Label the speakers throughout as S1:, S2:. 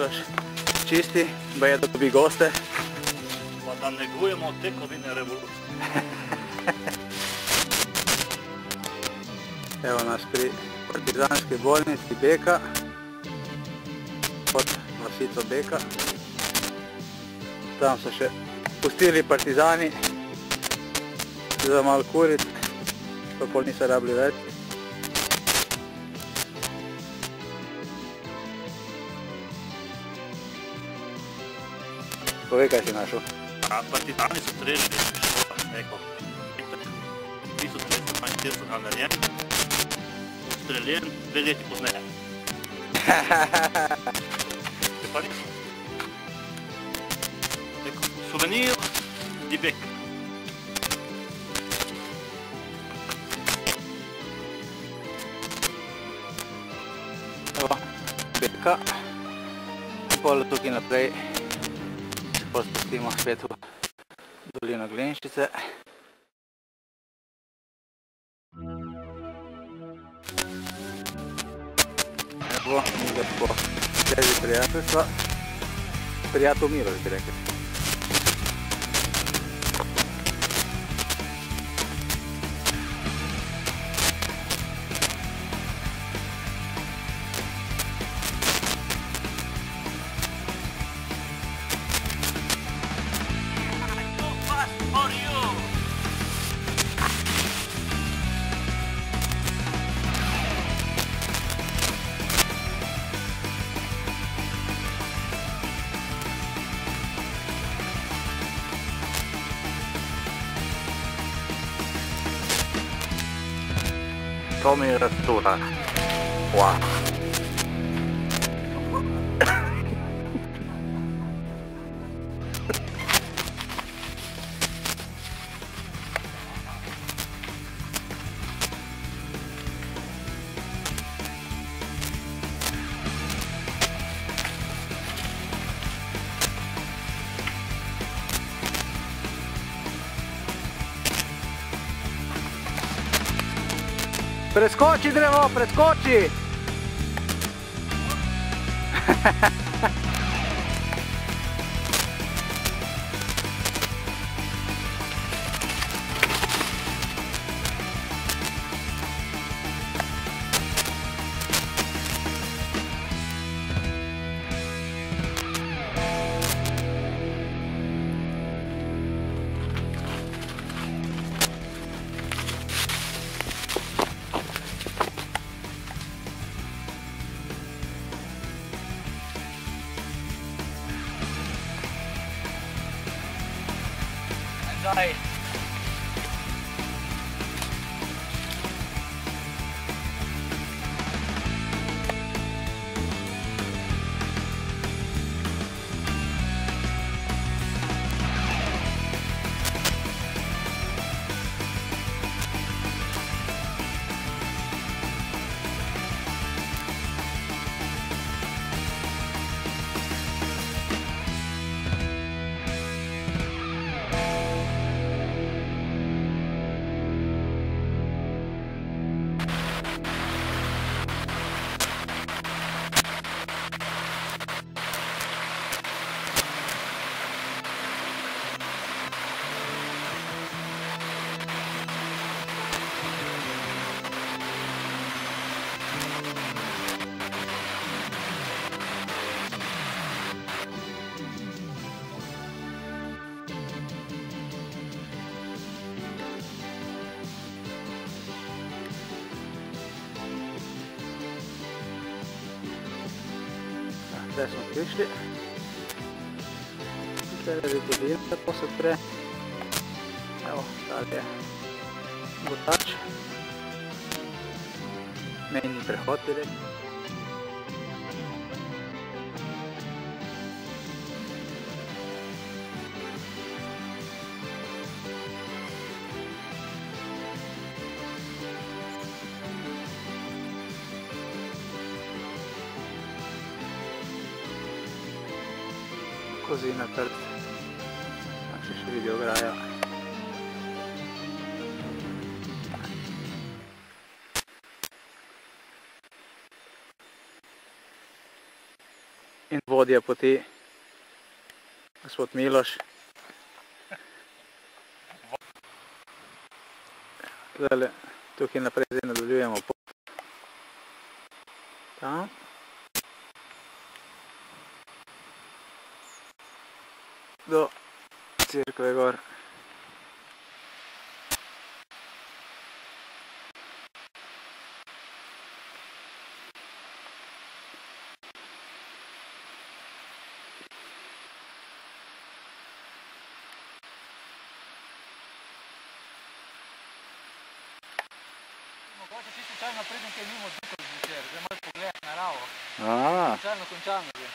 S1: Uroš čisti, baje da dobi goste.
S2: Pa da negujemo tekovine revolucije.
S1: Evo nas pri partizanski bolnici Beka, pod vasico Beka. Tam so še pustili partizani za malo kurit, pa pol niso rabili več. Povej, kaj si našel?
S2: Partizani so streljali neko 1942 narejen, streljen 2 leti pozneje. Je pa res. Neko suvenir di Beka.
S1: Evo, Beka. Pol tukaj naprej se spustimo spet v dolino Glenščice. Evo, mi ga po stezi prijateljstva. Prijatelj Miroš bi rekel.
S2: To mi je rastura. Wow.
S1: Preskoči drevo, preskoči! Daj. Zdaj smo prišli. Tukaj je videl, kako se odpre. Evo, tady je Gotač. Mejni prehod bi rekel. Kozina trd. Še vidi ograja. in vodja poti, gospod Miloš. Zdaj, tukaj naprej zdaj nadaljujemo pot. Tam. Do Cerkve gor.
S2: Mogoče si slučajno pridem kaj mimo Dukov zvečer, zdaj malo pogled naravo. Slučajno končam že.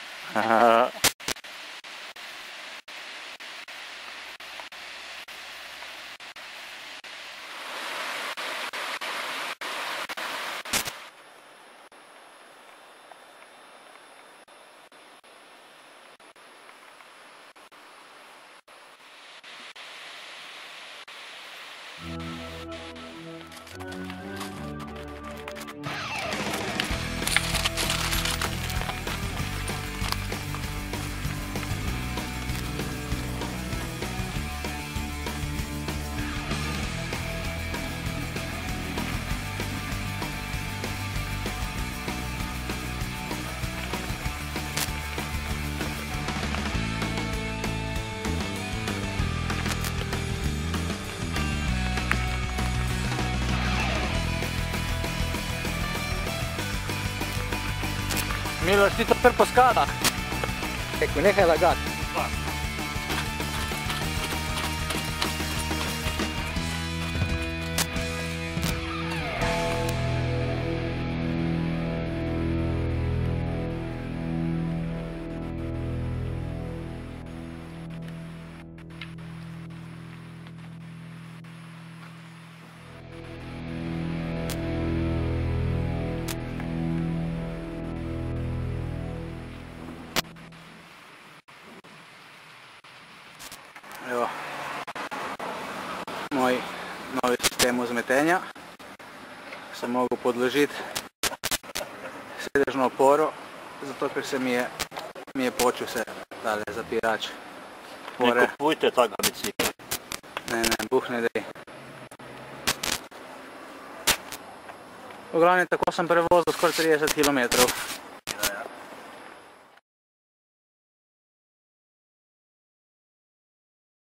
S1: Miloš, ti to kar po skalah. Eko, nehaj lagati. Evo, moj novi sistem vzmetenja. Sem mogel podložiti sedežno oporo, zato ker se mi je počel se tale zapirač.
S2: Ne kupujte takega bicikla.
S1: Ne, buh ne dej. V glavnem, tako sem prevozil skoraj 30 km.